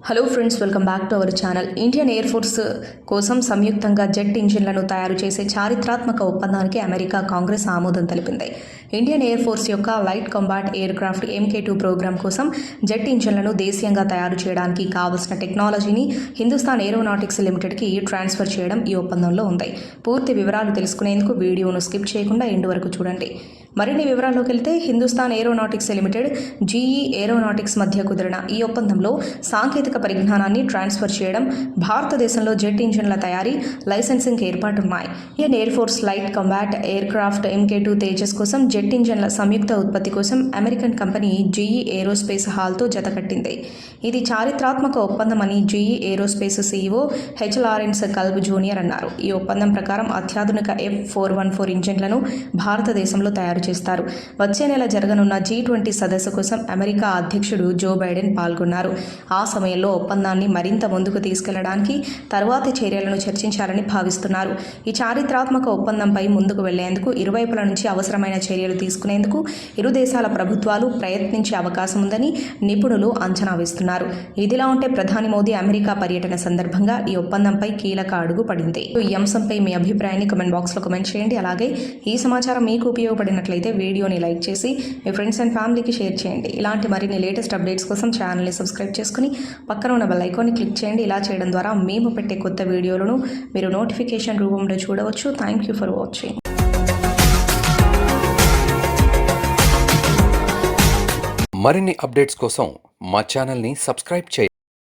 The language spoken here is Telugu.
Hello friends, welcome back to our channel. Indian air force కోసం సంయుక్తంగా జెట్ ఇంజిన్లను తయారు చేసే చారిత్రాత్మక ఒప్పందానికి అమెరికా కాంగ్రెస్ ఆమోదం తెలిపింది. ఇండియన్ ఎయిర్ ఫోర్స్ యొక్క light combat aircraft MK2 programme కోసం జెట్ ఇంజిన్లను దేశీయంగా తయారు చేయడానికి కావలసిన టెక్నాలజీని హిందుస్థాన్ ఏరోనాటిక్స్ లిమిటెడ్కి ట్రాన్స్ఫర్ చేయడం ఈ ఒప్పందంలో ఉంది. పూర్తి వివరాలు తెలుసుకునేందుకు వీడియోను స్కిప్ చేయకుండా ఎండ్ వరకు చూడండి. మరిన్ని వివరాల్లోకి వెళ్తే Hindustan aeronautics limited, GE aeronautics మధ్య కుదిరిన ఈ ఒప్పందంలో సాంకేతిక పరిజ్ఞానాన్ని ట్రాన్స్ఫర్ చేయడం, భారతదేశంలో జెట్ ఇంజిన్ల తయారీ, లైసెన్సింగ్ ఏర్పాటున్నాయి. Indian air Force light combat aircraft MK2 Tejas కోసం జెట్ ఇంజిన్ల సంయుక్త ఉత్పత్తి కోసం అమెరికన్ కంపెనీ GE ఏరోస్పేస్ హాల్తో జతకట్టింది. ఇది చారిత్రాత్మక ఒప్పందమని GE aerospace CEO H. Lawrence Culp Junior అన్నారు. ఈ ఒప్పందం ప్రకారం అత్యాధునిక F414 ఇంజిన్లను భారతదేశంలో తయారు చేస్తారు. వచ్చే నెల జరగనున్న G20 సదస్సు కోసం అమెరికా అధ్యక్షుడు జో బైడెన్ పాల్గొన్నారు. ఆ సమయంలో ఒప్పందాన్ని మరింత ముందుకు తీసుకెళ్లడానికి తర్వాతి చర్యలను చర్చించాలని భావిస్తున్నారు. ఈ చారిత్రాత్మక ఒప్పందంపై ముందుకు వెళ్లేందుకు ఇరువైపుల నుంచి అవసరమైన చర్యలు తీసుకునేందుకు ఇరు దేశాల ప్రభుత్వాలు ప్రయత్నించే అవకాశం ఉందని నిపుణులు అంచనా వేస్తున్నారు. ఇదిలా ఉంటే ప్రధాని మోదీ అమెరికా పర్యటన సందర్భంగా ఈ ఒప్పందంపై కీలక అడుగు పడింది. ఈ అంశంపై మీ అభిప్రాయాన్ని కామెంట్ బాక్స్లో కామెంట్ చేయండి. అలాగే ఈ సమాచారం మీకు ఉపయోగపడినట్లయితే వీడియోని లైక్ చేసి మీ ఫ్రెండ్స్ అండ్ ఫ్యామిలీకి షేర్ చేయండి. ఇలాంటి మరిన్ని లేటెస్ట్ అప్డేట్స్ కోసం ఛానల్ని సబ్స్క్రైబ్ చేసుకుని పక్కన ఉన్న బెల్ ఐకాన్ని క్లిక్ చేయండి. ఇలా చేయడం ద్వారా మేము పెట్టే కొత్త వీడియోలను మీరు నోటిఫికేషన్ రూపంలో చూడవచ్చు. Thank you for watching. మరిన్ని అప్డేట్స్ కోసం మా ఛానల్ని సబ్స్క్రైబ్ చేయండి.